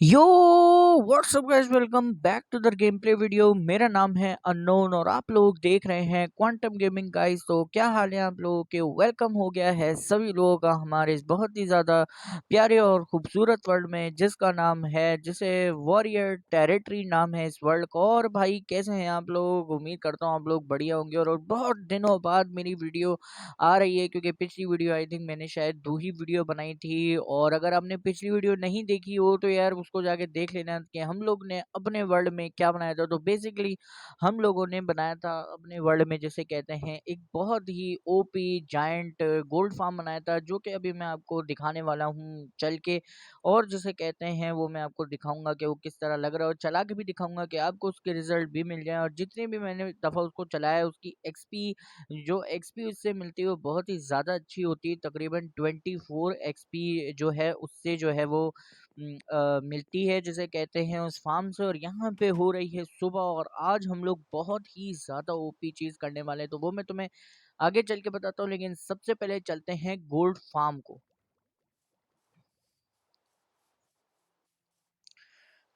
Yo what's up guys, welcome back to the game play video. मेरा नाम है unknown और आप लोग देख रहे हैं क्वांटम गेमिंग गाइस। तो क्या हाल है आप लोगों के? वेलकम हो गया है सभी लोगों का हमारे इस बहुत ही ज़्यादा प्यारे और खूबसूरत वर्ल्ड में, जिसका नाम है, जिसे वॉरियर टेरिटरी नाम है इस वर्ल्ड का। और भाई कैसे हैं आप लोग? उम्मीद करता हूँ आप लोग बढ़िया होंगे। और बहुत दिनों बाद मेरी वीडियो आ रही है, क्योंकि पिछली वीडियो आई थिंक मैंने शायद 2 ही वीडियो बनाई थी। और अगर आपने पिछली वीडियो नहीं देखी हो तो यार उसको जाके देख लेना कि हम लोग ने अपने वर्ल्ड में क्या बनाया था। तो बेसिकली हम लोगों ने बनाया था अपने वर्ल्ड में, जैसे कहते हैं, एक बहुत ही ओपी जायंट गोल्ड फार्म बनाया था, जो कि अभी मैं आपको दिखाने वाला हूँ चल के। और जिसे कहते हैं वो मैं आपको दिखाऊंगा कि वो किस तरह लग रहा है, और चला के भी दिखाऊंगा कि आपको उसके रिजल्ट भी मिल जाए। और जितने भी मैंने दफ़ा उसको चलाया है उसकी एक्सपी, जो एक्सपी उससे मिलती है वो बहुत ही ज़्यादा अच्छी होती है। तकरीबन 24 एक्सपी जो है उससे जो है वो मिलती है, जिसे कहते हैं, उस फार्म से। और यहाँ पे हो रही है सुबह, और आज हम लोग बहुत ही ज़्यादा ओपी चीज़ करने वाले हैं, तो वो मैं तुम्हें आगे चल के बताता हूँ। लेकिन सबसे पहले चलते हैं गोल्ड फार्म को।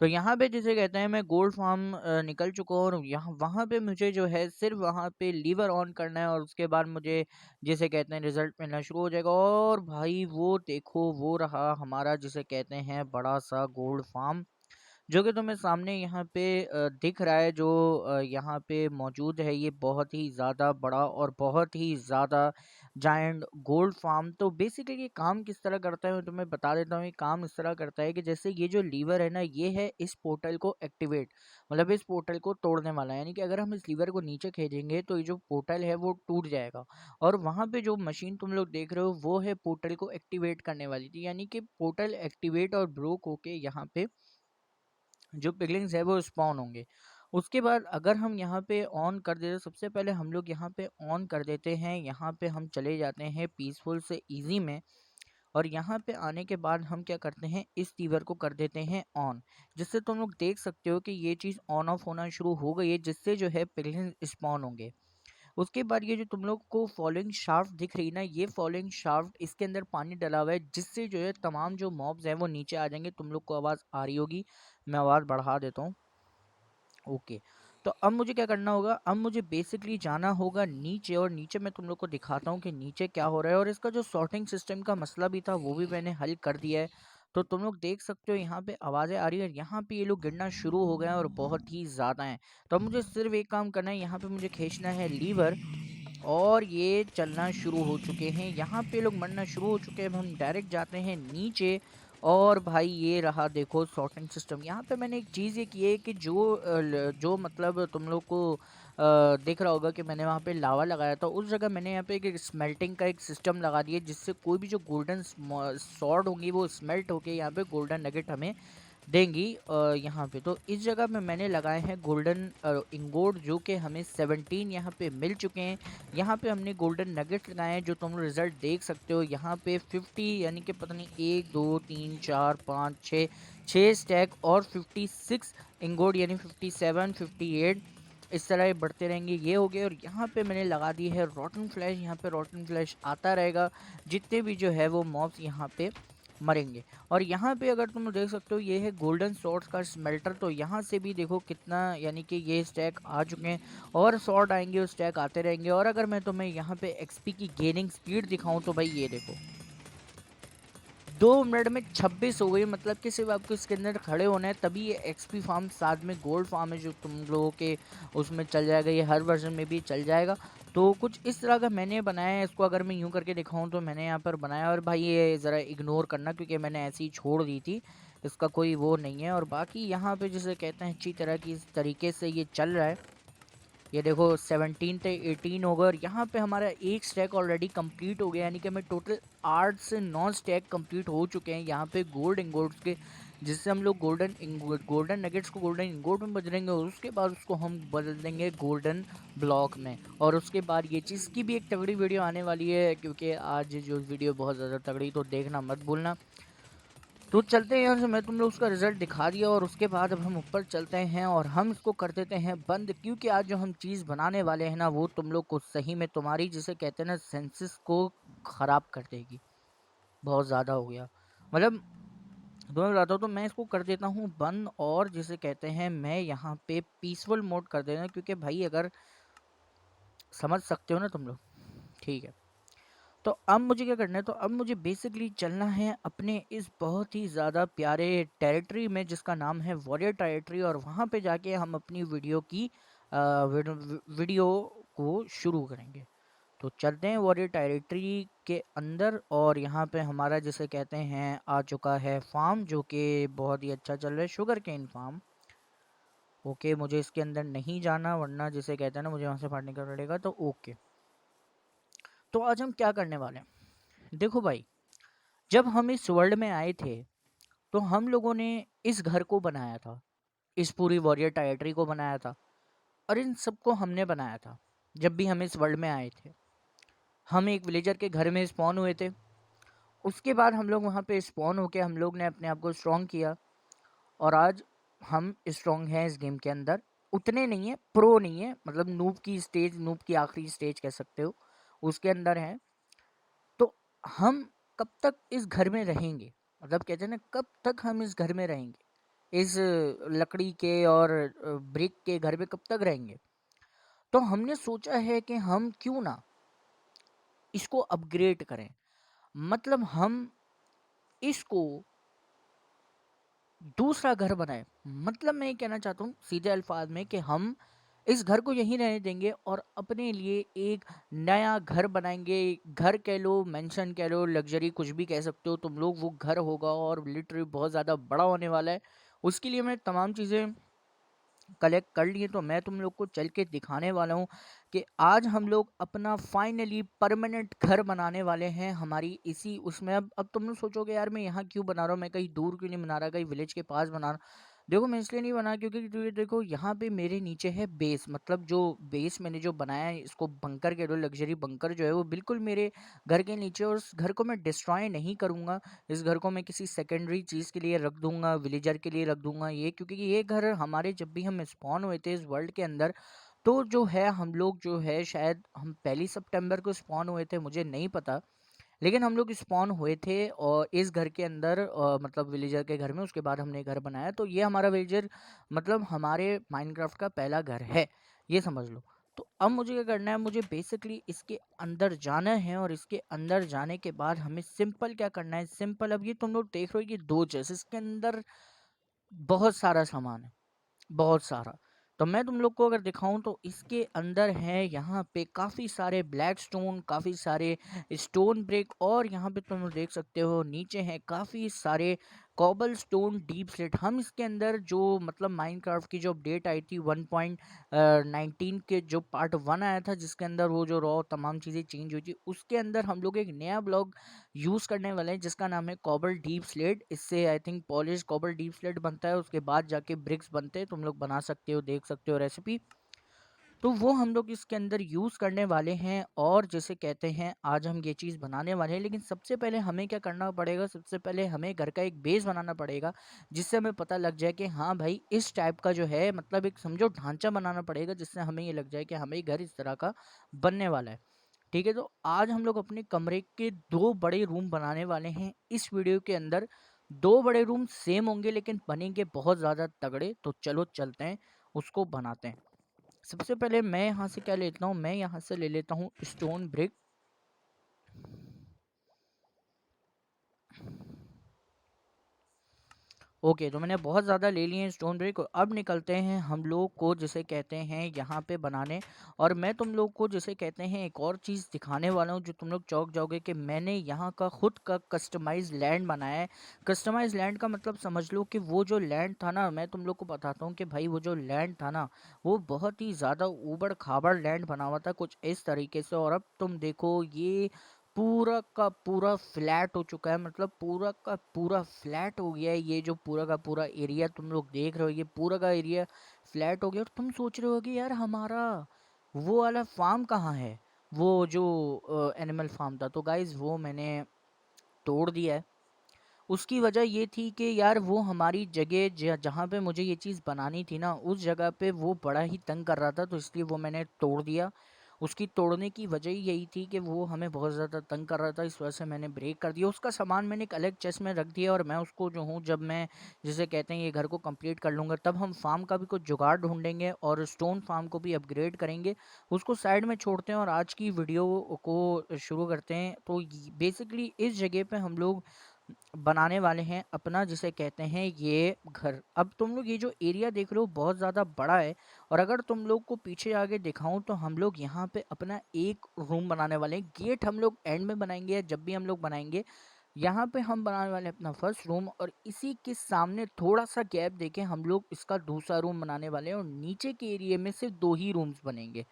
तो यहाँ पे जिसे कहते हैं, मैं गोल्ड फार्म निकल चुका हूँ, और यहाँ वहाँ पे मुझे जो है सिर्फ वहाँ पे लीवर ऑन करना है, और उसके बाद मुझे जिसे कहते हैं रिजल्ट मिलना शुरू हो जाएगा। और भाई वो देखो, वो रहा हमारा जिसे कहते हैं बड़ा सा गोल्ड फार्म, जो कि तुम्हें सामने यहाँ पे दिख रहा है, जो यहाँ पे मौजूद है। ये बहुत ही ज़्यादा बड़ा और बहुत ही ज़्यादा जायंट गोल्ड फार्म। तो बेसिकली ये काम किस तरह करता है मैं तुम्हें बता देता हूँ। ये काम इस तरह करता है कि जैसे ये जो लीवर है ना, ये है इस पोर्टल को एक्टिवेट, मतलब इस पोर्टल को तोड़ने वाला है। यानी कि अगर हम इस लीवर को नीचे खींचेंगे तो ये जो पोर्टल है वो टूट जाएगा। और वहाँ पे जो मशीन तुम लोग देख रहे हो वो है पोर्टल को एक्टिवेट करने वाली थी। यानी कि पोर्टल एक्टिवेट और ब्रोक होके यहाँ पे जो पिगलिंग्स है वो स्पॉन होंगे। उसके बाद अगर हम यहाँ पे ऑन कर देते, सबसे पहले हम लोग यहाँ पे ऑन कर देते हैं। यहाँ पे हम चले जाते हैं पीसफुल से इजी में, और यहाँ पे आने के बाद हम क्या करते हैं, इस लीवर को कर देते हैं ऑन, जिससे तुम लोग देख सकते हो कि ये चीज़ ऑन ऑफ होना शुरू हो गई है, जिससे जो है पिगलिंग स्पॉन होंगे। उसके बाद ये जो तुम लोग को फॉलोइंग शाफ्ट दिख रही ना, ये फॉलोइंग शाफ्ट, इसके अंदर पानी डला हुआ है, जिससे जो है तमाम जो मॉब्स हैं वो नीचे आ जाएंगे। तुम लोग को आवाज़ आ रही होगी, मैं आवाज़ बढ़ा देता हूँ। ओके। तो अब मुझे क्या करना होगा, अब मुझे बेसिकली जाना होगा नीचे, और नीचे मैं तुम लोग को दिखाता हूँ कि नीचे क्या हो रहा है। और इसका जो सॉर्टिंग सिस्टम का मसला भी था वो भी मैंने हल कर दिया है। तो तुम लोग देख सकते हो यहाँ पे आवाज़ें आ रही है, और यहाँ पे ये लोग गिरना शुरू हो गए हैं और बहुत ही ज़्यादा हैं। तो अब मुझे सिर्फ एक काम करना है, यहाँ पे मुझे खींचना है लीवर, और ये चलना शुरू हो चुके हैं। यहाँ पे लोग मरना शुरू हो चुके हैं। अब हम डायरेक्ट जाते हैं नीचे, और भाई ये रहा देखो सॉर्टिंग सिस्टम। यहाँ पे मैंने एक चीज़ ये की है कि जो मतलब तुम लोग को दिख रहा होगा कि मैंने वहाँ पे लावा लगाया था, उस जगह मैंने यहाँ पे एक स्मेल्टिंग का एक सिस्टम लगा दिया, जिससे कोई भी जो गोल्डन सॉर्ड होंगी वो स्मेल्ट होके यहाँ पे गोल्डन नगेट हमें देंगी। यहाँ पे तो इस जगह में मैंने लगाए हैं गोल्डन इंगोट, जो कि हमें 17 यहाँ पे मिल चुके हैं। यहाँ पे हमने गोल्डन नगेट्स लगाए हैं, जो तुम रिजल्ट देख सकते हो। यहाँ पे 50, यानी कि पता नहीं 1 2 3 4 5 6 6 स्टैक, और 56 इंगोट, यानी 57 58, इस तरह ये बढ़ते रहेंगे। ये हो गए। और यहाँ पे मैंने लगा दी है रॉटन फ्लैश। यहाँ पे रॉटन फ्लैश आता रहेगा, जितने भी जो है वो मॉब्स यहाँ पे मरेंगे। और यहाँ पे अगर तुम देख सकते हो, ये है गोल्डन सॉर्ड्स का स्मेल्टर। तो यहाँ से भी देखो कितना, यानी कि ये स्टैक आ चुके हैं, और सॉर्ड आएंगे और स्टैक आते रहेंगे। और अगर मैं तुम्हें यहाँ पे एक्सपी की गेनिंग स्पीड दिखाऊं तो भाई ये देखो, 2 मिनट में 26 हो गई। मतलब कि सिर्फ आपको इसके अंदर खड़े होना है, तभी ये एक्सपी फार्म, साथ में गोल्ड फार्म है जो तुम लोगों के उसमें चल जाएगा। ये हर वर्जन में भी चल जाएगा। तो कुछ इस तरह का मैंने बनाया है इसको। अगर मैं यूं करके दिखाऊं तो मैंने यहाँ पर बनाया, और भाई ये ज़रा इग्नोर करना, क्योंकि मैंने ऐसे ही छोड़ दी थी, इसका कोई वो नहीं है। और बाकी यहाँ पे जिसे कहते हैं अच्छी तरह की इस तरीके से ये चल रहा है। ये देखो 17 से 18 होगा, और यहाँ पे हमारा एक स्टैक ऑलरेडी कंप्लीट हो गया। यानी कि हमें टोटल 8 से 9 स्टैक कंप्लीट हो चुके हैं यहाँ पे गोल्ड इंगोट्स के, जिससे हम लोग गोल्डन नगेट्स को गोल्डन इंगोट में बदलेंगे, और उसके बाद उसको हम बदल देंगे गोल्डन ब्लॉक में। और उसके बाद ये चीज़ की भी एक तगड़ी वीडियो आने वाली है, क्योंकि आज जो वीडियो बहुत ज़्यादा तगड़ी, तो देखना मत भूलना। तो चलते हैं यहाँ से, मैं तुम लोग उसका रिजल्ट दिखा दिया। और उसके बाद अब हम ऊपर चलते हैं और हम इसको कर देते हैं बंद, क्योंकि आज जो हम चीज़ बनाने वाले हैं ना, वो तुम लोग को सही में तुम्हारी जिसे कहते हैं ना सेंसेस को ख़राब कर देगी। बहुत ज़्यादा हो गया, मतलब तो मैं बताता हूँ, तो मैं इसको कर देता हूँ बंद, और जिसे कहते हैं मैं यहाँ पे पीसफुल मोड कर देना, क्योंकि भाई अगर समझ सकते हो ना तुम लोग, ठीक है। तो अब मुझे क्या करना है, तो अब मुझे बेसिकली चलना है अपने इस बहुत ही ज़्यादा प्यारे टेरिटरी में जिसका नाम है वॉरियर टेरिटरी, और वहाँ पे जाके हम अपनी वीडियो की वीडियो को शुरू करेंगे। तो चलते हैं वॉरियर टेरिटरी के अंदर, और यहाँ पे हमारा जिसे कहते हैं आ चुका है फार्म, जो कि बहुत ही अच्छा चल रहा है, शुगर केन फार्म। ओके, मुझे इसके अंदर नहीं जाना, वरना जिसे कहते हैं ना मुझे वहाँ से बाहर निकलना पड़ेगा, तो ओके। तो आज हम क्या करने वाले हैं, देखो भाई, जब हम इस वर्ल्ड में आए थे तो हम लोगों ने इस घर को बनाया था, इस पूरी वॉरियर टेरिटरी को बनाया था, और इन सबको हमने बनाया था। जब भी हम इस वर्ल्ड में आए थे, हम एक विलेजर के घर में स्पॉन हुए थे। उसके बाद हम लोग वहाँ पे स्पॉन होके हम लोग ने अपने आप को स्ट्रॉन्ग किया, और आज हम स्ट्रॉन्ग हैं इस गेम के अंदर। उतने नहीं है, प्रो नहीं है, मतलब नूब की स्टेज, नूब की आखिरी स्टेज कह सकते हो, उसके अंदर हैं। तो हम कब तक इस घर में रहेंगे, मतलब कहते हैं ना, कब तक हम इस घर में रहेंगे, इस लकड़ी के और ब्रिक के घर में कब तक रहेंगे। तो हमने सोचा है कि हम क्यों ना इसको अपग्रेड करें, मतलब हम इसको दूसरा घर बनाए। मतलब मैं ये कहना चाहता हूँ सीधे अल्फाज में कि हम इस घर को यहीं रहने देंगे और अपने लिए एक नया घर बनाएंगे। घर कह लो, मेंशन कह लो, लग्जरी कुछ भी कह सकते हो तुम लोग, वो घर होगा और लिटरली बहुत ज़्यादा बड़ा होने वाला है। उसके लिए मैं तमाम चीज़ें कलेक्ट कर लिए, तो मैं तुम लोग को चल के दिखाने वाला हूँ कि आज हम लोग अपना फाइनली परमानेंट घर बनाने वाले हैं हमारी इसी उसमें। अब तुम लोग सोचोगे यार मैं यहाँ क्यों बना रहा हूँ, मैं कहीं दूर क्यों नहीं बना रहा, कहीं विलेज के पास बना रहा हूँ। देखो मैं इसलिए नहीं बना क्योंकि ये देखो यहाँ पे मेरे नीचे है बेस, मतलब जो बेस मैंने जो बनाया है इसको बंकर के दो, लग्जरी बंकर जो है वो बिल्कुल मेरे घर के नीचे, और उस घर को मैं डिस्ट्रॉय नहीं करूँगा। इस घर को मैं किसी सेकेंडरी चीज़ के लिए रख दूंगा, विलेजर के लिए रख दूंगा ये, क्योंकि ये घर हमारे जब भी हम स्पॉन हुए थे इस वर्ल्ड के अंदर, तो जो है हम लोग जो है शायद हम 1 सितंबर को स्पॉन हुए थे, मुझे नहीं पता, लेकिन हम लोग स्पॉन हुए थे और इस घर के अंदर, मतलब विलेजर के घर में। उसके बाद हमने घर बनाया, तो ये हमारा विलेजर मतलब हमारे माइनक्राफ्ट का पहला घर है, ये समझ लो। तो अब मुझे क्या करना है, मुझे बेसिकली इसके अंदर जाना है, और इसके अंदर जाने के बाद हमें सिंपल क्या करना है, सिंपल, अब ये तुम लोग देख रहे हो कि 2 चेस्ट, इसके अंदर बहुत सारा सामान है, बहुत सारा। तो मैं तुम लोग को अगर दिखाऊं तो इसके अंदर है यहाँ पे काफ़ी सारे ब्लैक स्टोन, काफ़ी सारे स्टोन ब्रेक, और यहाँ पे तुम लोग देख सकते हो नीचे हैं काफ़ी सारे कॉबल स्टोन डीप स्लेट। हम इसके अंदर जो मतलब माइनक्राफ्ट की जो अपडेट आई थी 1.19 के जो पार्ट 1 आया था, जिसके अंदर वो जो रॉ तमाम चीज़ें चेंज हुई थी, उसके अंदर हम लोग एक नया ब्लॉग यूज़ करने वाले हैं जिसका नाम है कॉबल डीप स्लेट। इससे I think polished cobbled deepslate बनता है, उसके बाद जाके ब्रिक्स बनते हैं, तुम लोग बना सकते हो, देख सकते हो रेसिपी। तो वो हम लोग इसके अंदर यूज़ करने वाले हैं, और जैसे कहते हैं आज हम ये चीज़ बनाने वाले हैं। लेकिन सबसे पहले हमें क्या करना पड़ेगा, सबसे पहले हमें घर का एक बेस बनाना पड़ेगा, जिससे हमें पता लग जाए कि हाँ भाई इस टाइप का जो है, मतलब एक समझो ढांचा बनाना पड़ेगा, जिससे हमें ये लग जाए कि हमें घर इस तरह का बनने वाला है। ठीक है, तो आज हम लोग अपने कमरे के 2 बड़े रूम बनाने वाले हैं इस वीडियो के अंदर। 2 बड़े रूम सेम होंगे लेकिन बनेंगे बहुत ज़्यादा तगड़े। तो चलो चलते हैं, उसको बनाते हैं। सबसे पहले मैं यहाँ से क्या लेता हूँ, मैं यहाँ से ले लेता हूँ स्टोन ब्रिक। ओके, तो मैंने बहुत ज़्यादा ले लिए हैं स्टोन ब्रिक। अब निकलते हैं हम लोग को जिसे कहते हैं यहाँ पे बनाने, और मैं तुम लोग को जिसे कहते हैं एक और चीज़ दिखाने वाला हूँ जो तुम लोग चौंक जाओगे कि मैंने यहाँ का खुद का कस्टमाइज लैंड बनाया है। कस्टमाइज लैंड का मतलब समझ लो कि वो जो लैंड था ना, मैं तुम लोग को बताता हूँ कि भाई वो जो लैंड था ना, वो बहुत ही ज़्यादा ऊबड़ खाबड़ लैंड बना हुआ था कुछ इस तरीके से। और अब तुम देखो ये पूरा का पूरा फ्लैट हो चुका है, मतलब पूरा का पूरा फ्लैट हो गया है। ये जो पूरा का पूरा एरिया तुम लोग देख रहे हो, ये पूरा का एरिया फ्लैट हो गया। और तुम सोच रहे हो कि यार हमारा वो वाला फार्म कहाँ है, वो जो एनिमल फार्म था। तो गाइज वो मैंने तोड़ दिया है। उसकी वजह ये थी कि यार वो हमारी जगह जहाँ पे मुझे ये चीज़ बनानी थी ना, उस जगह पे वो बड़ा ही तंग कर रहा था, तो इसलिए वो मैंने तोड़ दिया। उसकी तोड़ने की वजह ही यही थी कि वो हमें बहुत ज़्यादा तंग कर रहा था, इस वजह से मैंने ब्रेक कर दिया। उसका सामान मैंने एक अलग चेस्ट में रख दिया और मैं उसको जो हूँ, जब मैं जिसे कहते हैं ये घर को कंप्लीट कर लूँगा, तब हम फार्म का भी कुछ जुगाड़ ढूँढेंगे और स्टोन फार्म को भी अपग्रेड करेंगे। उसको साइड में छोड़ते हैं और आज की वीडियो को शुरू करते हैं। तो बेसिकली इस जगह पे हम लोग बनाने वाले हैं अपना जिसे कहते हैं ये घर। अब तुम लोग ये जो एरिया देख रहे हो बहुत ज़्यादा बड़ा है, और अगर तुम लोग को पीछे आगे दिखाऊं तो हम लोग यहाँ पे अपना एक रूम बनाने वाले हैं। गेट हम लोग एंड में बनाएंगे, या जब भी हम लोग बनाएंगे। यहाँ पे हम बनाने वाले हैं अपना फर्स्ट रूम, और इसी के सामने थोड़ा सा गैप देके हम लोग इसका दूसरा रूम बनाने वाले हैं, और नीचे के एरिया में सिर्फ 2 ही रूम्स बनेंगे।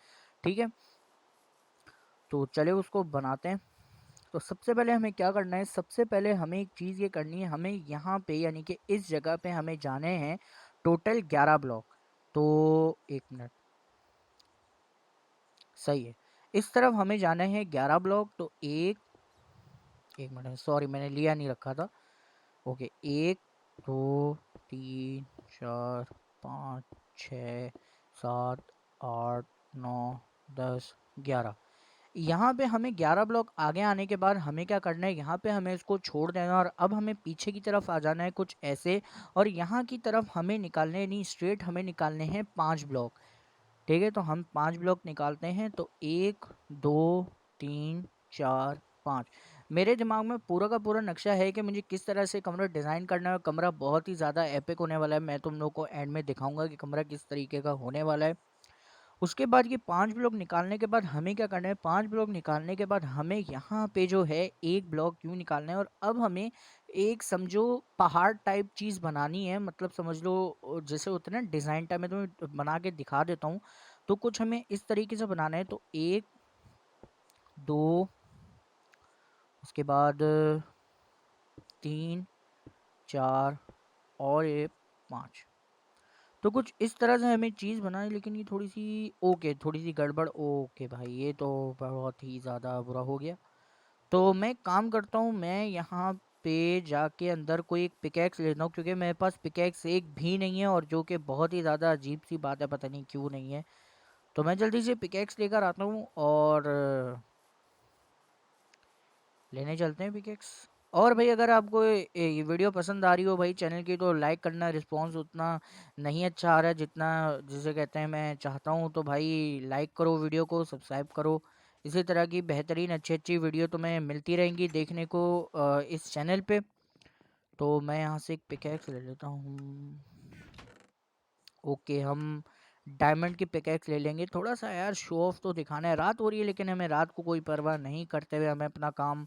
ठीक है, तो चले उसको बनाते हैं। तो सबसे पहले हमें क्या करना है, सबसे पहले हमें एक चीज़ ये करनी है, हमें यहाँ पे यानी कि इस जगह पे हमें जाने हैं टोटल 11 ब्लॉक। तो एक मिनट, सही है, इस तरफ हमें जाना है 11 ब्लॉक। तो एक मिनट, सॉरी मैंने लिया नहीं रखा था। ओके, 1 2 3 4 5 6 7 8 9 10 11। यहाँ पे हमें 11 ब्लॉक आगे आने के बाद हमें क्या करना है, यहाँ पे हमें इसको छोड़ देना, और अब हमें पीछे की तरफ आ जाना है कुछ ऐसे, और यहाँ की तरफ हमें निकालने नहीं, स्ट्रेट हमें निकालने हैं 5 ब्लॉक। ठीक है, तो हम 5 ब्लॉक निकालते हैं। तो 1 2 3 4 5। मेरे दिमाग में पूरा का पूरा नक्शा है कि मुझे किस तरह से कमरा डिज़ाइन करना है। कमरा बहुत ही ज़्यादा एपिक होने वाला है, मैं तुम लोग को एंड में दिखाऊंगा कि कमरा किस तरीके का होने वाला है। उसके बाद ये 5 ब्लॉक निकालने के बाद हमें क्या करना है, 5 ब्लॉक निकालने के बाद हमें यहाँ पे जो है 1 ब्लॉक क्यों निकालना है, और अब हमें एक समझो पहाड़ टाइप चीज़ बनानी है। मतलब समझ लो जैसे होता है ना डिज़ाइन टाइप, में तुम्हें बना के दिखा देता हूँ। तो कुछ हमें इस तरीके से बनाना है। तो 1 2, उसके बाद 3 4, और ये 5। तो कुछ इस तरह से हमें चीज़ बनानी, लेकिन ये थोड़ी सी ओके, थोड़ी सी गड़बड़। ओके भाई, ये तो बहुत ही ज़्यादा बुरा हो गया। तो मैं एक काम करता हूँ, मैं यहाँ पे जाके अंदर कोई एक पिकैक्स लेता हूँ, क्योंकि मेरे पास पिकैक्स एक भी नहीं है, और जो कि बहुत ही ज़्यादा अजीब सी बात है, पता नहीं क्यों नहीं है। तो मैं जल्दी से पिकैक्स लेकर आता हूँ और लेने चलते हैं पिकेक्स। और भाई अगर आपको ये वीडियो पसंद आ रही हो भाई चैनल की, तो लाइक करना। रिस्पांस उतना नहीं अच्छा आ रहा है जितना जिसे कहते हैं मैं चाहता हूँ, तो भाई लाइक करो, वीडियो को सब्सक्राइब करो। इसी तरह की बेहतरीन अच्छी अच्छी वीडियो तुम्हें मिलती रहेंगी देखने को इस चैनल पे। तो मैं यहाँ से एक पिकैक्स ले लेता हूँ। ओके, हम डायमंड की पिकैक्स ले लेंगे। थोड़ा सा यार शो ऑफ तो दिखाना है, रात हो रही है लेकिन हमें रात को कोई परवाह नहीं करते हुए हमें अपना काम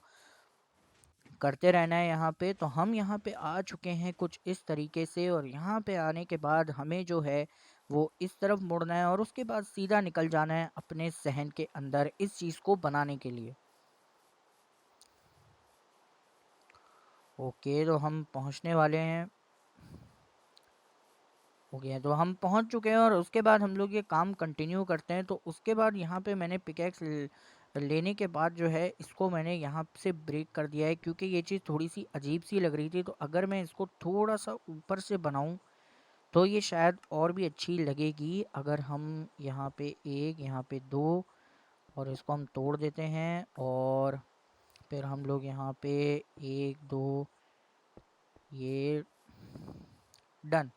करते रहना है यहाँ पे। तो हम यहाँ पे आ चुके हैं कुछ इस तरीके से, और यहाँ पे आने के बाद हमें जो है वो इस तरफ मुड़ना है, और उसके बाद सीधा निकल जाना है अपने सहन के अंदर इस चीज़ को बनाने के लिए। ओके, तो हम पहुँचने वाले हैं। ओके, तो हम पहुँच चुके हैं, और उसके बाद हम लोग ये काम कंटिन्यू करते हैं। तो उसके बाद यहाँ पे मैंने पिकैक्स लेने के बाद जो है इसको मैंने यहाँ से ब्रेक कर दिया है, क्योंकि ये चीज़ थोड़ी सी अजीब सी लग रही थी। तो अगर मैं इसको थोड़ा सा ऊपर से बनाऊँ तो ये शायद और भी अच्छी लगेगी। अगर हम यहाँ पे 1, यहाँ पे 2, और इसको हम तोड़ देते हैं, और फिर हम लोग यहाँ पे 1 2, ये डन।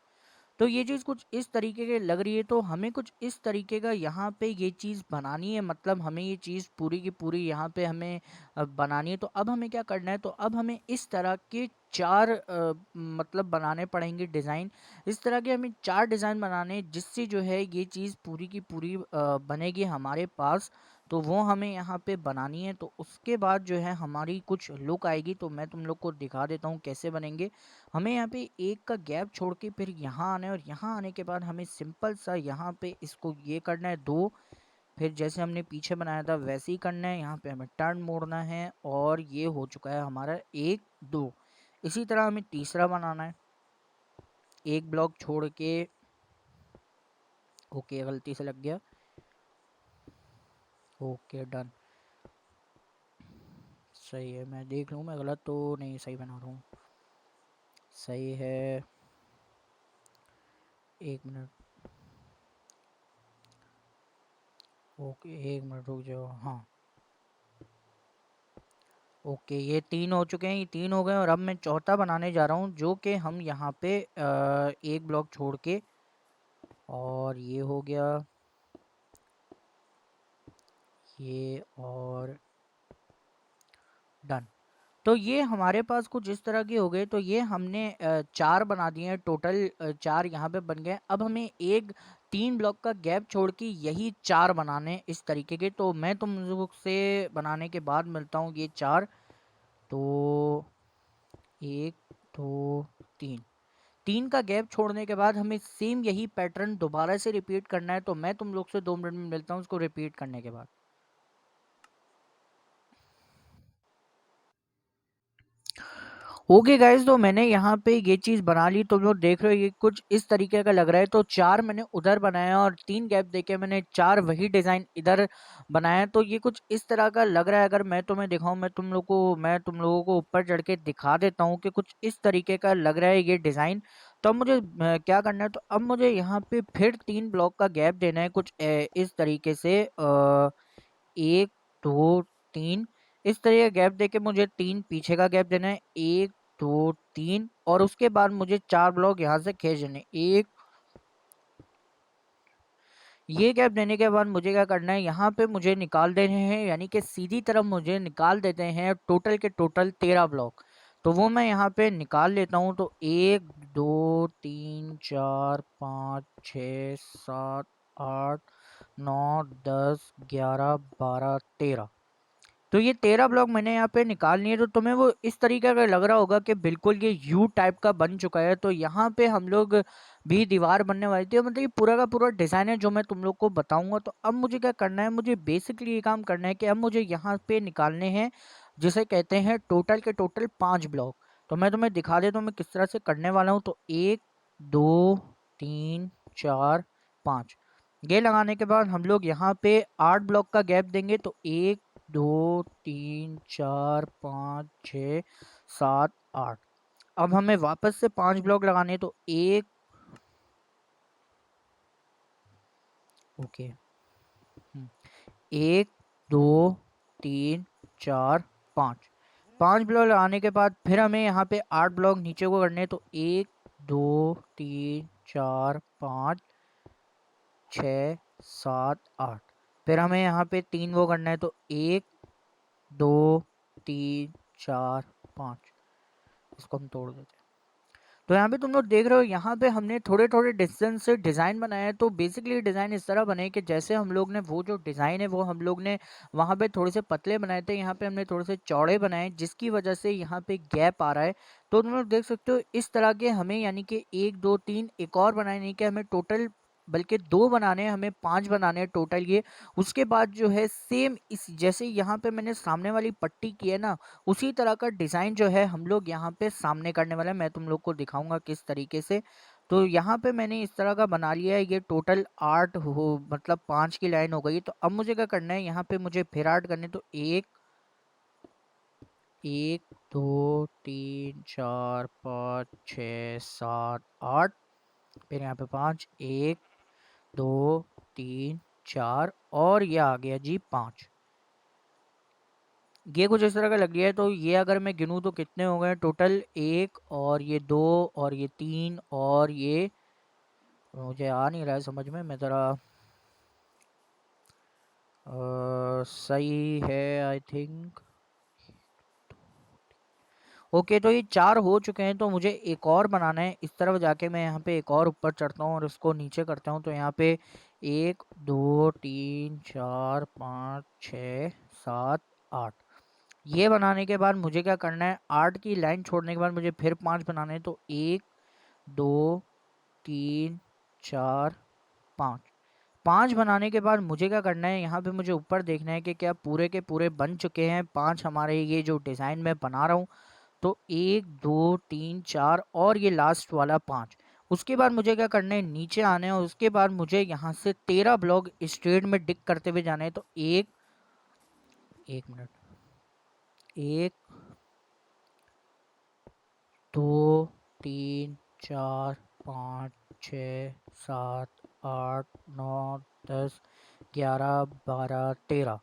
तो ये चीज़ कुछ इस तरीके की लग रही है, तो हमें कुछ इस तरीके का यहाँ पे ये चीज़ बनानी है। मतलब हमें ये चीज़ पूरी की पूरी यहाँ पे हमें बनानी है। तो अब हमें क्या करना है, तो अब हमें इस तरह के 4 मतलब बनाने पड़ेंगे डिज़ाइन। इस तरह के हमें 4 डिज़ाइन बनाने हैं, जिससे जो है ये चीज़ पूरी की पूरी बनेगी हमारे पास। तो वो हमें यहाँ पे बनानी है। तो उसके बाद जो है हमारी कुछ लुक आएगी, तो मैं तुम लोग को दिखा देता हूँ कैसे बनेंगे। हमें यहाँ पे एक का गैप छोड़ के फिर यहाँ आना है, और यहाँ आने के बाद हमें सिंपल सा यहाँ पे इसको ये करना है 2। फिर जैसे हमने पीछे बनाया था वैसे ही करना है, यहाँ पे हमें टर्न मोड़ना है, और ये हो चुका है हमारा 1 2। इसी तरह हमें तीसरा बनाना है, एक ब्लॉक छोड़ के। ओके, गलती से लग गया। ओके डन, सही है। मैं देख लूँ मैं गलत तो नहीं सही बना रहा हूँ। सही है, एक मिनट। ओके, 1 मिनट रुक जाओ। हाँ, ओके, ये 3 हो चुके हैं, ये 3 हो गए और अब मैं चौथा बनाने जा रहा हूँ जो कि हम यहाँ पे एक ब्लॉक छोड़ के, और ये हो गया ये, और डन। तो ये हमारे पास कुछ इस तरह के हो गए। तो ये हमने 4 बना दिए हैं टोटल, 4 यहाँ पे बन गए। अब हमें एक 3 ब्लॉक का गैप छोड़ के यही 4 बनाने इस तरीके के। तो मैं तुम लोग से बनाने के बाद मिलता हूँ ये 4। तो 1 2 3, 3 का गैप छोड़ने के बाद हमें सेम यही पैटर्न दोबारा से रिपीट करना है। तो मैं तुम लोग से 2 मिनट में मिलता हूँ उसको रिपीट करने के बाद। ओके गाइस, तो मैंने यहाँ पे ये चीज़ बना ली। तो जो देख रहे हो ये कुछ इस तरीके का लग रहा है। तो 4 मैंने उधर बनाया और 3 गैप देके मैंने 4 वही डिज़ाइन इधर बनाया। तो ये कुछ इस तरह का लग रहा है। अगर मैं तुम्हें दिखाऊं, मैं तुम लोगों को ऊपर चढ़ के दिखा देता हूँ कि कुछ इस तरीके का लग रहा है ये डिज़ाइन। तो अब मुझे क्या करना है, तो अब मुझे यहाँ पे फिर 3 ब्लॉक का गैप देना है कुछ इस तरीके से। 1 2 3, इस तरह का गैप देके मुझे 3 पीछे का गैप देना है। 1 2 3, और उसके बाद मुझे 4 ब्लॉक यहाँ से खींच देने। एक, ये गैप देने के बाद मुझे क्या करना है, यहाँ पे मुझे निकाल देने हैं, यानी कि सीधी तरफ मुझे निकाल देते हैं टोटल के टोटल 13 ब्लॉक। तो वो मैं यहाँ पे निकाल लेता हूँ। तो 1 2 3 4 5 6 7 8 9 10 11 12 13। तो ये 13 ब्लॉक मैंने यहाँ पे निकाल लिए। तो तुम्हें वो इस तरीके का लग रहा होगा कि बिल्कुल ये यू टाइप का बन चुका है। तो यहाँ पे हम लोग भी दीवार बनने वाली थी, मतलब ये पूरा का पूरा डिज़ाइन है जो मैं तुम लोग को बताऊंगा। तो अब मुझे क्या करना है, मुझे बेसिकली ये काम करना है कि अब मुझे यहाँ पे निकालने हैं जिसे कहते हैं टोटल के टोटल 5 ब्लॉक। तो मैं तुम्हें दिखा देता हूँ मैं किस तरह से करने वाला हूँ। तो 1 2 3 4 5, ये लगाने के बाद हम लोग यहाँ पे 8 ब्लॉक का गैप देंगे। तो 1 2 3 4 5 6 7 8। अब हमें वापस से 5 ब्लॉक लगाने हैं। तो एक, ओके, 1 2 3 4 5, 5 ब्लॉक लगाने के बाद फिर हमें यहाँ पे 8 ब्लॉक नीचे को करने हैं। तो 1 2 3 4 5 6 7 8, फिर हमें यहाँ पे 3 वो करना है। तो 1 2 3 4 5, इसको हम तोड़ देते हैं। तो यहाँ पे तुम लोग देख रहे हो, यहाँ पे हमने थोड़े थोड़े डिस्टेंस से डिज़ाइन बनाया है। तो बेसिकली डिज़ाइन इस तरह बने कि जैसे हम लोग ने वो जो डिज़ाइन है वो हम लोग ने वहाँ पे थोड़े से पतले बनाए थे, यहाँ पे हमने थोड़े से चौड़े बनाए जिसकी वजह से यहाँ पे गैप आ रहा है। तो तुम लोग देख सकते हो इस तरह के हमें, यानी कि 1 2 3 एक और बनाए, नहीं कि हमें टोटल बल्कि 2 बनाने हैं, हमें 5 बनाने हैं टोटल ये। उसके बाद जो है सेम इस जैसे यहाँ पे मैंने सामने वाली पट्टी की है ना, उसी तरह का डिज़ाइन जो है हम लोग यहाँ पे सामने करने वाले हैं। मैं तुम लोग को दिखाऊंगा किस तरीके से। तो यहाँ पे मैंने इस तरह का बना लिया है। ये टोटल 8 हो, मतलब 5 की लाइन हो गई। तो अब मुझे क्या करना है, यहाँ पे मुझे फिर 8 करने। तो 1 1 2 3 4 5 6 7 8, फिर यहाँ पे 5 1 2 3 4, और ये आ गया जी 5। ये कुछ इस तरह का लग गया है। तो ये अगर मैं गिनूँ तो कितने हो गए टोटल, 1 और ये 2 और ये 3 और ये, मुझे आ नहीं रहा है समझ में, मैं ज़रा सही है आई थिंक। ओके, तो ये 4 हो चुके हैं। तो मुझे एक और बनाना है। इस तरफ जाके मैं यहाँ पे एक और ऊपर चढ़ता हूँ और उसको नीचे करता हूँ। तो यहाँ पे 1 2 3 4 5 6 7 8, ये बनाने के बाद मुझे क्या करना है, 8 की लाइन छोड़ने के बाद मुझे फिर 5 बनाने हैं। तो 1 2 3 4 5, 5 बनाने के बाद मुझे क्या करना है, यहाँ पे मुझे ऊपर देखना है कि क्या पूरे के पूरे बन चुके हैं 5 हमारे, ये जो डिज़ाइन मैं बना रहा हूँ। तो 1 2 3 4 और ये लास्ट वाला 5। उसके बाद मुझे क्या करना है, नीचे आना है और उसके बाद मुझे यहाँ से 13 ब्लॉक स्ट्रेट में डिक करते हुए जाना है। तो एक, एक मिनट, 1 2 3 4 5 6 7 8 9 10 11, 12, 13।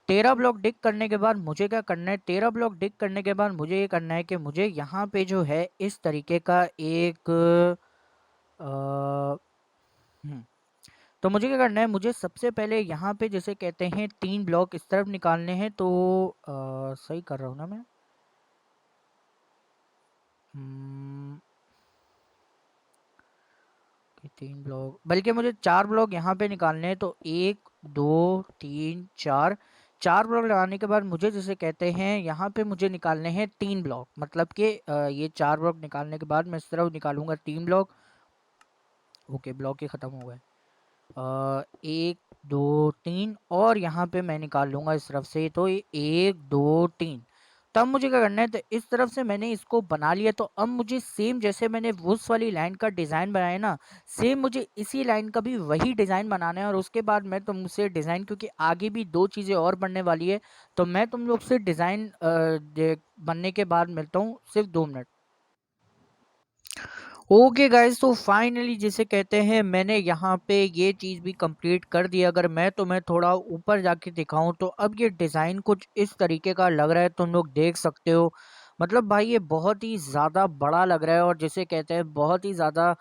13 ब्लॉक डिग करने के बाद मुझे क्या करना है, 13 ब्लॉक डिग करने के बाद मुझे ये करना है कि मुझे यहाँ पे जो है इस तरीके का एक अ, हम्म, तो मुझे क्या करना है, मुझे सबसे पहले यहाँ पे जैसे कहते हैं 3 ब्लॉक इस तरफ निकालने हैं। तो सही कर रहा हूँ ना मैं? हम्म, कि 3 ब्लॉक, बल्कि मुझे 4 ब्लॉक यहाँ पे निकालने हैं। तो 1, 2, 3, 4, 4 ब्लॉक लगाने के बाद मुझे जैसे कहते हैं यहाँ पे मुझे निकालने हैं 3 ब्लॉक, मतलब कि ये 4 ब्लॉक निकालने के बाद मैं इस तरफ निकालूंगा 3 ब्लॉक। ओके, ब्लॉक ही खत्म हो गए। 1, 2, 3, और यहाँ पे मैं निकाल लूंगा इस तरफ से। तो ये 1, 2, 3। तब मुझे क्या करना है, तो इस तरफ से मैंने इसको बना लिया। तो अब मुझे सेम जैसे मैंने उस वाली लाइन का डिज़ाइन बनाया ना, सेम मुझे इसी लाइन का भी वही डिज़ाइन बनाना है। और उसके बाद मैं तुमसे डिज़ाइन, क्योंकि आगे भी 2 चीज़ें और बनने वाली है, तो मैं तुम लोग से डिज़ाइन बनने के बाद मिलता हूँ, सिर्फ 2 मिनट। ओके गाइस, तो फाइनली जिसे कहते हैं मैंने यहाँ पे ये चीज़ भी कंप्लीट कर दी। अगर मैं तुम्हें थोड़ा ऊपर जाके दिखाऊं तो अब ये डिज़ाइन कुछ इस तरीके का लग रहा है, तुम लोग देख सकते हो। मतलब भाई ये बहुत ही ज़्यादा बड़ा लग रहा है, और जिसे कहते हैं बहुत ही ज़्यादा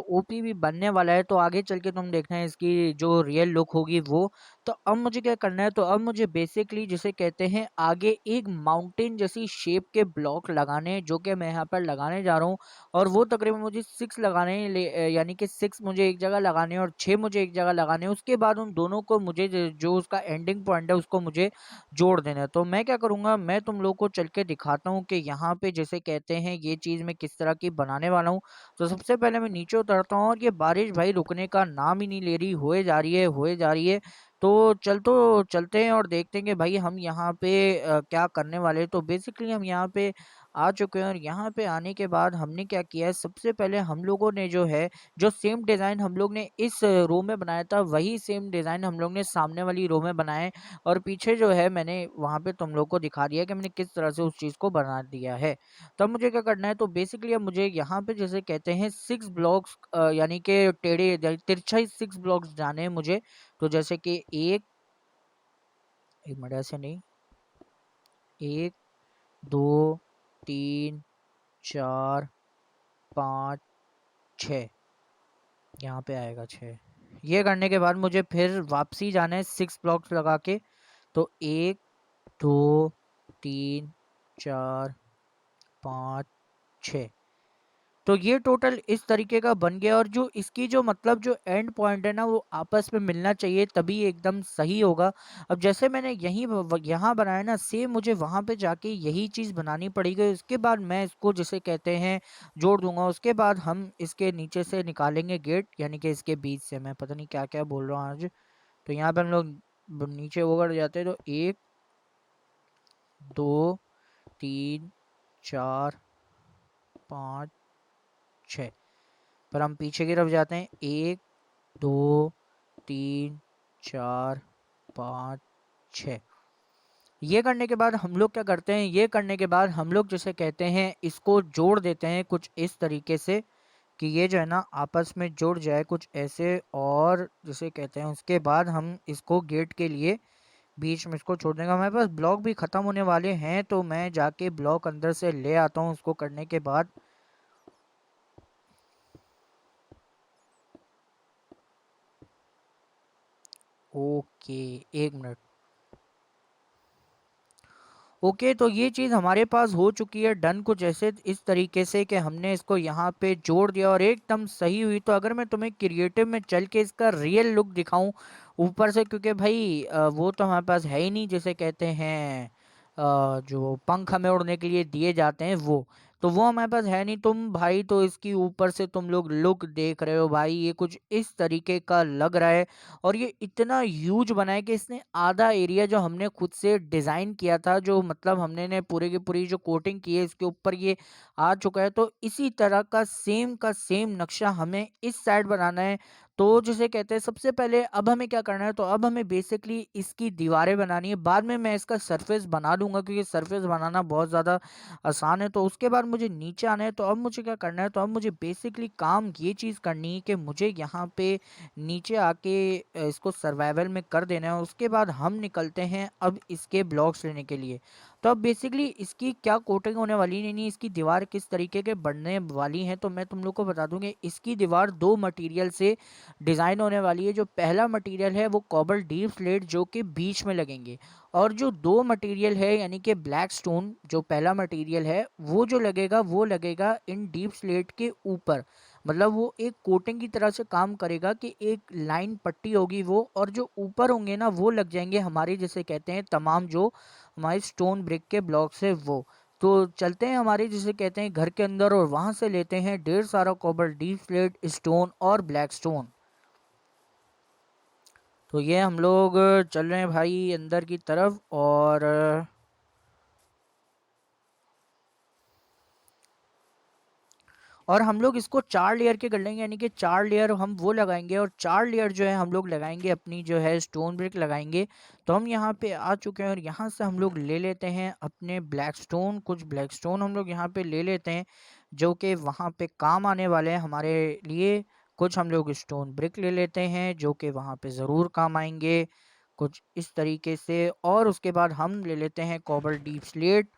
ओपी भी बनने वाला है। तो आगे चल के तुम देखना है इसकी जो रियल लुक होगी वो। तो अब मुझे क्या करना है, तो अब मुझे बेसिकली जिसे कहते हैं आगे एक माउंटेन जैसी शेप के ब्लॉक लगाने हैं, जो कि मैं यहाँ पर लगाने जा रहा हूँ। और वो तकरीबन मुझे 6 लगाने हैं, यानी कि 6 मुझे एक जगह लगाने हैं और 6 मुझे एक जगह लगाने हैं। उसके बाद उन दोनों को मुझे जो उसका एंडिंग पॉइंट है उसको मुझे जोड़ देना है। तो मैं क्या करूँगा, मैं तुम लोग को चल के दिखाता हूँ कि यहाँ पे जैसे कहते हैं ये चीज़ मैं किस तरह की बनाने वाला हूँ। तो सबसे पहले मैं नीचे उतरता हूँ, और ये बारिश भाई रुकने का नाम ही नहीं ले रही, होए जा रही है, होए जा रही है। तो चलते हैं और देखते हैं कि भाई हम यहाँ पे क्या करने वाले हैं। तो बेसिकली हम यहाँ पे आ चुके हैं, और यहाँ पे आने के बाद हमने क्या किया है, सबसे पहले हम लोगों ने जो है, जो सेम डिज़ाइन हम लोग ने इस रो में बनाया था, वही सेम डिज़ाइन हम लोग ने सामने वाली रो में बनाए। और पीछे जो है मैंने वहाँ पे तुम लोग को दिखा दिया कि मैंने किस तरह से उस चीज़ को बना दिया है। तब मुझे क्या करना है, तो बेसिकली अब मुझे यहाँ पे जैसे कहते हैं 6 ब्लॉक्स, यानी कि तिरछा 6 ब्लॉक्स जाने हैं मुझे। तो जैसे कि एक मिनट, ऐसे नहीं, 1, 2, 3, 4, 5, 6, यहाँ पे आएगा 6। ये करने के बाद मुझे फिर वापसी जाना है 6 ब्लॉक्स लगा के। तो 1, 2, 3, 4, 5, 6। तो ये टोटल इस तरीके का बन गया, और जो इसकी जो मतलब जो एंड पॉइंट है ना, वो आपस में मिलना चाहिए, तभी एकदम सही होगा। अब जैसे मैंने यहाँ बनाया ना, सेम मुझे वहाँ पे जाके यही चीज़ बनानी पड़ेगी। उसके बाद मैं इसको जिसे कहते हैं जोड़ दूंगा। उसके बाद हम इसके नीचे से निकालेंगे गेट, यानी कि इसके बीच से, मैं पता नहीं क्या क्या बोल रहा हूँ आज। तो यहाँ पे हम लोग नीचे वो कर जाते हैं। तो 1, 2, 3, 4, 5, 6। पर हम पीछे की तरफ जाते हैं, 1, 2, 3, 4, 5, 6। ये करने के बाद हम लोग क्या करते हैं, ये करने के बाद हम लोग जैसे कहते हैं इसको जोड़ देते हैं कुछ इस तरीके से, कि ये जो है ना आपस में जुड़ जाए कुछ ऐसे। और जिसे कहते हैं उसके बाद हम इसको गेट के लिए बीच में इसको छोड़ देंगे। हमारे पास ब्लॉक भी ख़त्म होने वाले हैं, तो मैं जाके ब्लॉक अंदर से ले आता हूँ उसको करने के बाद। ओके, एक मिनट। ओके, तो ये चीज़ हमारे पास हो चुकी है डन, कुछ ऐसे इस तरीके से कि हमने इसको यहाँ पे जोड़ दिया और एकदम सही हुई। तो अगर मैं तुम्हें क्रिएटिव में चल के इसका रियल लुक दिखाऊं ऊपर से, क्योंकि भाई वो तो हमारे पास है ही नहीं, जिसे कहते हैं जो पंख हमें उड़ने के लिए दिए जाते हैं तो वो हमारे पास है नहीं। तुम भाई तो इसकी ऊपर से तुम लोग लुक देख रहे हो भाई, ये कुछ इस तरीके का लग रहा है। और ये इतना ह्यूज बना है कि इसने आधा एरिया जो हमने खुद से डिज़ाइन किया था, जो मतलब हमने ने पूरे की पूरी जो कोटिंग की है इसके ऊपर, ये आ चुका है। तो इसी तरह का सेम नक्शा हमें इस साइड बनाना है। तो जिसे कहते हैं सबसे पहले अब हमें क्या करना है, तो अब हमें बेसिकली इसकी दीवारें बनानी है। बाद में मैं इसका सरफेस बना दूंगा क्योंकि सरफेस बनाना बहुत ज़्यादा आसान है। तो उसके बाद मुझे नीचे आना है। तो अब मुझे क्या करना है, तो अब मुझे बेसिकली काम ये चीज़ करनी है कि मुझे यहाँ पे नीचे आके इसको सर्वाइवल में कर देना है। उसके बाद हम निकलते हैं अब इसके ब्लॉक्स लेने के लिए। तो अब बेसिकली इसकी क्या कोटिंग होने वाली है, नहीं इसकी दीवार किस तरीके के बनने वाली है, तो मैं तुम लोग को बता दूं कि इसकी दीवार दो मटेरियल से डिज़ाइन होने वाली है। जो पहला मटेरियल है वो कॉबल डीप स्लेट जो कि बीच में लगेंगे, और जो दो मटेरियल है यानी कि ब्लैक स्टोन जो पहला मटेरियल है वो जो लगेगा वो लगेगा इन डीप स्लेट के ऊपर। मतलब वो एक कोटिंग की तरह से काम करेगा कि एक लाइन पट्टी होगी वो, और जो ऊपर होंगे ना वो लग जाएंगे हमारे जिसे कहते हैं तमाम जो हमारे स्टोन ब्रिक के ब्लॉक्स है वो। तो चलते हैं हमारे जिसे कहते हैं घर के अंदर, और वहां से लेते हैं ढेर सारा कॉपर डीप स्लेट स्टोन और ब्लैक स्टोन। तो ये हम लोग चल रहे हैं भाई अंदर की तरफ, और हम लोग इसको 4 लेयर के कर लेंगे, यानी कि 4 लेयर हम वो लगाएंगे, और 4 लेयर जो है हम लोग लगाएंगे अपनी जो है स्टोन ब्रिक लगाएंगे। तो हम यहाँ पे आ चुके हैं, और यहाँ से हम लोग ले लेते हैं अपने ब्लैक स्टोन। कुछ ब्लैक स्टोन हम लोग यहाँ पे ले लेते हैं जो कि वहाँ पे काम आने वाले हैं हमारे लिए। कुछ हम लोग स्टोन ब्रिक ले लेते हैं जो कि वहाँ पे ज़रूर काम आएंगे, कुछ इस तरीके से। और उसके बाद हम ले लेते हैं कॉपर डीप स्लेट।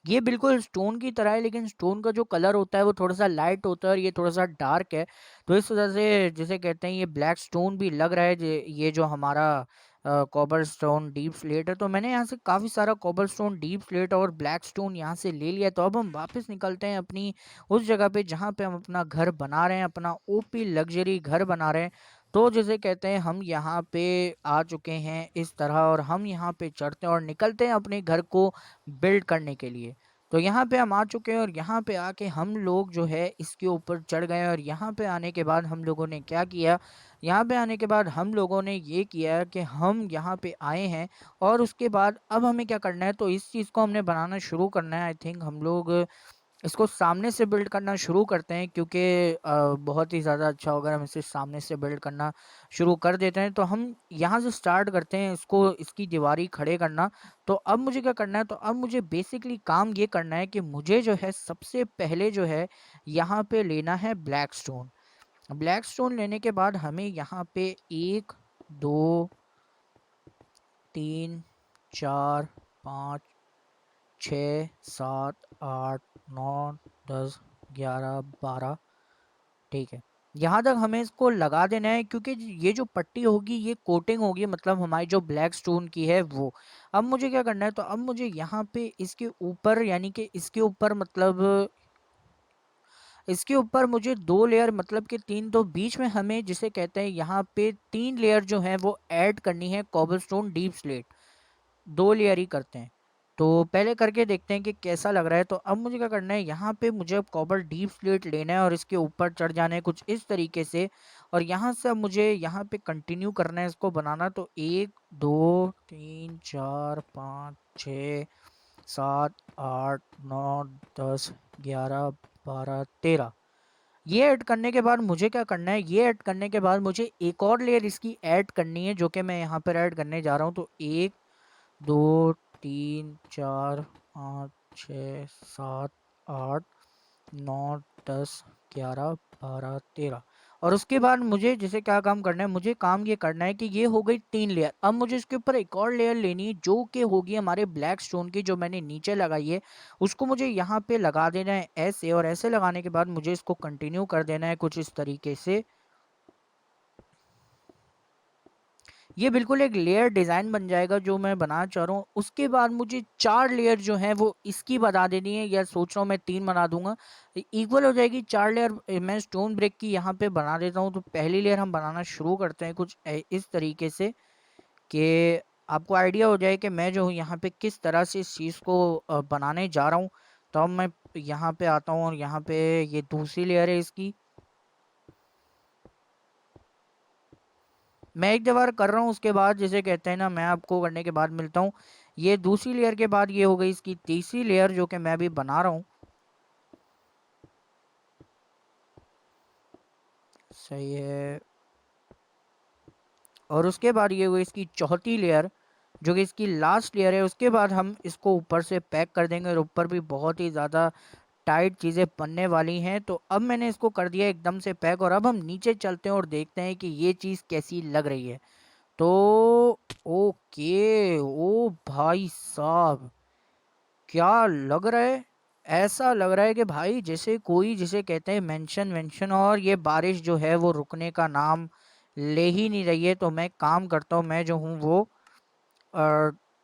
ये बिल्कुल स्टोन की तरह है, लेकिन स्टोन का जो कलर होता है वो थोड़ा सा लाइट होता है और ये थोड़ा सा डार्क है। तो इस वजह से जिसे कहते हैं ये ब्लैक स्टोन भी लग रहा है। ये जो हमारा कॉपर स्टोन डीप स्लेट है, तो मैंने यहाँ से काफ़ी सारा कॉपर स्टोन डीप स्लेट और ब्लैक स्टोन यहाँ से ले लिया। तो अब हम वापस निकलते हैं अपनी उस जगह पे जहाँ पे हम अपना घर बना रहे हैं, अपना ओपी लग्जरी घर बना रहे हैं। तो जिसे कहते हैं हम यहाँ पे आ चुके हैं इस तरह, और हम यहाँ पे चढ़ते हैं और निकलते हैं अपने घर को बिल्ड करने के लिए। तो यहाँ पे हम आ चुके हैं, और यहाँ पे आके हम लोग जो है इसके ऊपर चढ़ गए। और यहाँ पे आने के बाद हम लोगों ने क्या किया, यहाँ पे आने के बाद हम लोगों ने ये किया कि हम यहाँ पे आए हैं, और उसके बाद अब हमें क्या करना है, तो इस चीज़ को हमने बनाना शुरू करना है। आई थिंक हम लोग इसको सामने से बिल्ड करना शुरू करते हैं, क्योंकि बहुत ही ज़्यादा अच्छा होगा हम इसे सामने से बिल्ड करना शुरू कर देते हैं। तो हम यहाँ से स्टार्ट करते हैं इसको, इसकी दीवारी खड़े करना। तो अब मुझे क्या करना है, तो अब मुझे बेसिकली काम ये करना है कि मुझे जो है सबसे पहले जो है यहाँ पे लेना है ब्लैक स्टोन। ब्लैक स्टोन लेने के बाद हमें यहाँ पे 1 2 3 4 5 6 7 8 9 10 11 12, ठीक है। यहाँ तक हमें इसको लगा देना है, क्योंकि ये जो पट्टी होगी ये कोटिंग होगी, मतलब हमारी जो ब्लैक स्टोन की है वो। अब मुझे क्या करना है, तो अब मुझे यहाँ पे इसके ऊपर यानी कि इसके ऊपर मतलब इसके ऊपर मुझे 2 लेयर मतलब कि 3, तो बीच में हमें जिसे कहते हैं यहाँ पे 3 लेयर जो है वो ऐड करनी है कोबलस्टोन डीप स्लेट। 2 लेयर ही करते हैं। तो पहले करके देखते हैं कि कैसा लग रहा है। तो अब मुझे क्या करना है, यहाँ पे मुझे अब कॉपर डीप स्लेट लेना है और इसके ऊपर चढ़ जाना है कुछ इस तरीके से। और यहाँ से अब मुझे यहाँ पे कंटिन्यू करना है इसको बनाना। तो 1 2 3 4 5 6 7 8 9 10 11 12 13, ये ऐड करने के बाद मुझे क्या करना है, ये ऐड करने के बाद मुझे एक और लेयर इसकी ऐड करनी है जो कि मैं यहाँ पर ऐड करने जा रहा हूँ। तो 1 2 3 4 5 6 7 8 9 10 11 12 13। और उसके बाद मुझे जैसे क्या काम करना है, मुझे काम ये करना है कि ये हो गई 3 लेयर। अब मुझे इसके ऊपर एक और लेयर लेनी है जो कि होगी हमारे ब्लैक स्टोन की, जो मैंने नीचे लगाई है उसको मुझे यहाँ पे लगा देना है ऐसे। और ऐसे लगाने के बाद मुझे इसको कंटिन्यू कर देना है कुछ इस तरीके से। ये बिल्कुल एक लेयर डिज़ाइन बन जाएगा जो मैं बनाना चाह रहा हूँ। उसके बाद मुझे 4 लेयर जो हैं वो इसकी बना देनी है, या सोच रहा हूँ मैं 3 बना दूँगा। इक्वल हो जाएगी 4 लेयर। मैं स्टोन ब्रिक की यहाँ पे बना देता हूँ। तो पहली लेयर हम बनाना शुरू करते हैं कुछ इस तरीके से कि आपको आइडिया हो जाए कि मैं जो हूँ यहाँ पे किस तरह से इस चीज़ को बनाने जा रहा हूँ। तो अब मैं यहाँ पे आता हूँ, और यहाँ पे ये दूसरी लेयर है इसकी। मैं एक बार कर रहा हूँ, उसके बाद जिसे कहते हैं ना मैं आपको करने के बाद मिलता हूँ। ये दूसरी लेयर के बाद ये हो गई इसकी तीसरी लेयर जो कि मैं अभी बना रहा हूँ। सही है। और उसके बाद ये हुई इसकी चौथी लेयर, जो कि इसकी लास्ट लेयर है। उसके बाद हम इसको ऊपर से पैक कर देंगे और ऊपर भी बहुत ही ज़्यादा टाइट चीज़ें बनने वाली हैं। तो अब मैंने इसको कर दिया एकदम से पैक, और अब हम नीचे चलते हैं और देखते हैं कि ये चीज़ कैसी लग रही है। तो ओके, ओ भाई साहब, क्या लग रहा है! ऐसा लग रहा है कि भाई जैसे कोई, जिसे कहते हैं मेंशन वेंशन, और ये बारिश जो है वो रुकने का नाम ले ही नहीं रही है। तो मैं काम करता हूँ, मैं जो हूँ वो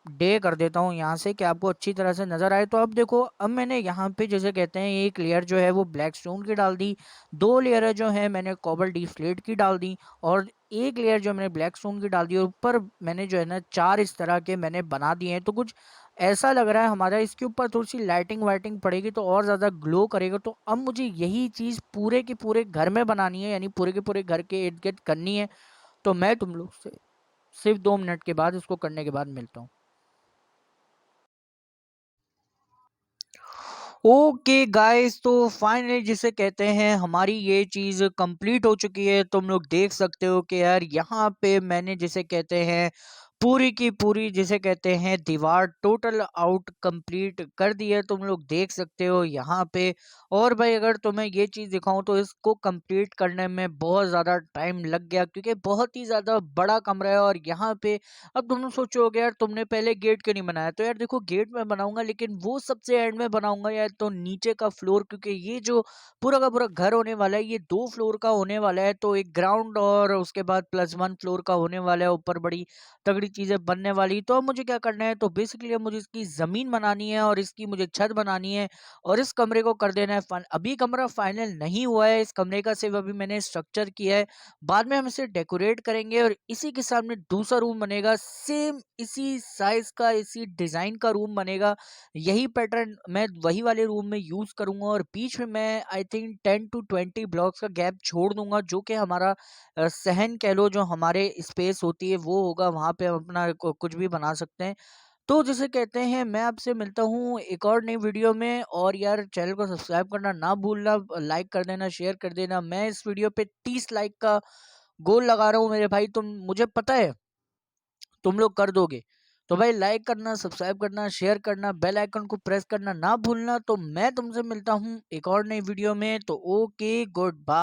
डे कर देता हूँ यहाँ से, कि आपको अच्छी तरह से नज़र आए। तो अब देखो, अब मैंने यहाँ पे जैसे कहते हैं एक लेयर जो है वो ब्लैक स्टोन की डाल दी, दो लेयर जो है मैंने कोबल डी स्लेट की डाल दी, और एक लेयर जो मैंने ब्लैक स्टोन की डाल दी, और ऊपर मैंने जो है ना चार इस तरह के मैंने बना दिए हैं। तो कुछ ऐसा लग रहा है हमारा, इसके ऊपर थोड़ी सी लाइटिंग वाइटिंग पड़ेगी तो और ज़्यादा ग्लो करेगा। तो अब मुझे यही चीज़ पूरे के पूरे घर में बनानी है, यानी पूरे के पूरे घर के इर्द गिर्द करनी है। तो मैं तुम लोग से सिर्फ 2 मिनट के बाद, इसको करने के बाद मिलता हूँ। ओके गाइस, तो फाइनली जिसे कहते हैं हमारी ये चीज़ कंप्लीट हो चुकी है। तुम लोग देख सकते हो कि यार यहाँ पे मैंने जिसे कहते हैं पूरी की पूरी जिसे कहते हैं दीवार टोटल आउट कंप्लीट कर दी है। तुम लोग देख सकते हो यहाँ पे। और भाई अगर तुम्हें ये चीज़ दिखाऊं तो इसको कंप्लीट करने में बहुत ज़्यादा टाइम लग गया, क्योंकि बहुत ही ज़्यादा बड़ा कमरा है। और यहाँ पे अब तुम लोग सोचोगे यार तुमने पहले गेट क्यों नहीं बनाया। तो यार देखो, गेट मैं बनाऊंगा लेकिन वो सबसे एंड में बनाऊंगा यार, तो नीचे का फ्लोर, क्योंकि ये जो पूरा का पूरा घर होने वाला है ये 2 फ्लोर का होने वाला है। तो एक ग्राउंड और उसके बाद +1 फ्लोर का होने वाला है। ऊपर बड़ी तगड़ी चीजें बनने वाली। तो अब मुझे क्या करना है, तो बेसिकली अब मुझे इसकी जमीन बनानी है और इसकी मुझे छत बनानी है, और इस कमरे को कर देना है अभी कमरा फाइनल नहीं हुआ है इस कमरे का, सिर्फ अभी मैंने स्ट्रक्चर किया है। बाद में हम इसे डेकोरेट करेंगे और इसी के सामने दूसरा रूम बनेगा, सेम इसी साइज का इसी डिजाइन का रूम बनेगा। यही पैटर्न मैं वही वाले रूम में यूज करूंगा, और बीच में मैं आई थिंक 10 to 20 ब्लॉक्स का गैप छोड़ दूंगा, जो कि हमारा सहन कह लो, जो हमारे स्पेस होती है वो होगा। वहां पे हम अपना कुछ भी बना सकते हैं। तो जिसे कहते हैं मैं आपसे मिलता हूँ एक और नई वीडियो में। और यार चैनल को सब्सक्राइब करना ना भूलना, लाइक कर देना, शेयर कर देना। मैं इस वीडियो पे 30 लाइक का गोल लगा रहा हूँ मेरे भाई, तुम मुझे पता है तुम लोग कर दोगे। तो भाई लाइक करना, सब्सक्राइब करना, शेयर करना, बेल आइकन को प्रेस करना ना भूलना। तो मैं तुमसे मिलता हूँ एक और नई वीडियो में। तो ओके, गुड बाय।